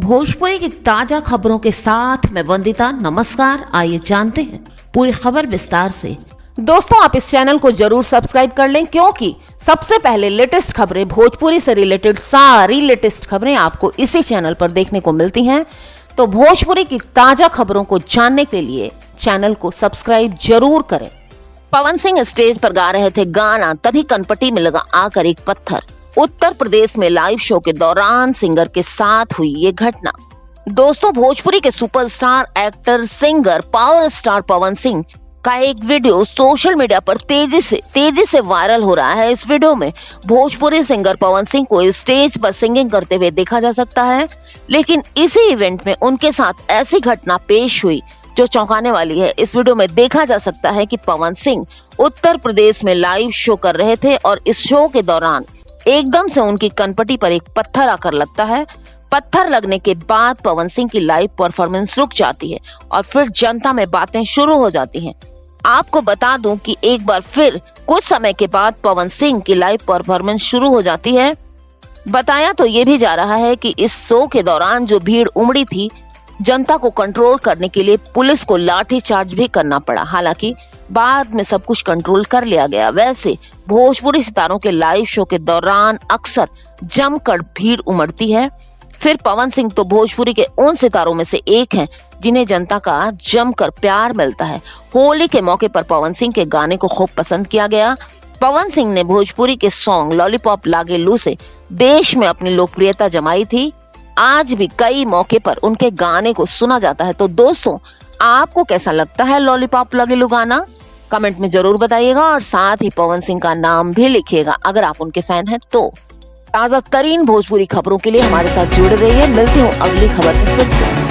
भोजपुरी की ताजा खबरों के साथ मैं वंदिता। नमस्कार, आइए जानते हैं पूरी खबर विस्तार से। दोस्तों, आप इस चैनल को जरूर सब्सक्राइब कर लें, क्योंकि सबसे पहले लेटेस्ट खबरें, भोजपुरी से रिलेटेड सारी लेटेस्ट खबरें आपको इसी चैनल पर देखने को मिलती हैं। तो भोजपुरी की ताजा खबरों को जानने के लिए चैनल को सब्सक्राइब जरूर करें। पवन सिंह स्टेज पर गा रहे थे गाना, तभी कनपटी में लगा आकर एक पत्थर। उत्तर प्रदेश में लाइव शो के दौरान सिंगर के साथ हुई ये घटना। दोस्तों, भोजपुरी के superstar actor, singer, power star Pawan Singh का एक वीडियो सोशल मीडिया पर तेजी से वायरल हो रहा है। इस वीडियो में भोजपुरी सिंगर पवन सिंह को स्टेज पर सिंगिंग करते हुए देखा जा सकता है, लेकिन इसी इवेंट में उनके साथ ऐसी घटना पेश हुई जो चौंकाने वाली है। इस वीडियो में देखा जा सकता है कि पवन सिंह उत्तर प्रदेश में लाइव शो कर रहे थे और इस शो के दौरान एकदम से उनकी कनपटी पर एक पत्थर आकर लगता है। पत्थर लगने के बाद पवन सिंह की लाइव परफॉर्मेंस रुक जाती है और फिर जनता में बातें शुरू हो जाती हैं। आपको बता दूं कि एक बार फिर कुछ समय के बाद पवन सिंह की लाइव परफॉर्मेंस शुरू हो जाती है। बताया तो ये भी जा रहा है कि इस शो के दौरान जो भीड़ उमड़ी थी, जनता को कंट्रोल करने के लिए पुलिस को लाठीचार्ज भी करना पड़ा। हालांकि बाद में सब कुछ कंट्रोल कर लिया गया। वैसे भोजपुरी सितारों के लाइव शो के दौरान अक्सर जमकर भीड़ उमड़ती है। फिर पवन सिंह तो भोजपुरी के उन सितारों में से एक हैं जिन्हें जनता का जमकर प्यार मिलता है। होली के मौके पर पवन सिंह के गाने को खूब पसंद किया गया। पवन सिंह ने भोजपुरी के सॉन्ग लॉलीपॉप लागे लू से देश में अपनी लोकप्रियता जमाई थी। आज भी कई मौके पर उनके गाने को सुना जाता है। तो दोस्तों, आपको कैसा लगता है लॉलीपॉप लागे लू गाना? कमेंट में जरूर बताइएगा और साथ ही पवन सिंह का नाम भी लिखिएगा अगर आप उनके फैन हैं तो। ताजा तरीन भोजपुरी खबरों के लिए हमारे साथ जुड़े रहिए। मिलती हूँ अगली खबर में फिर से।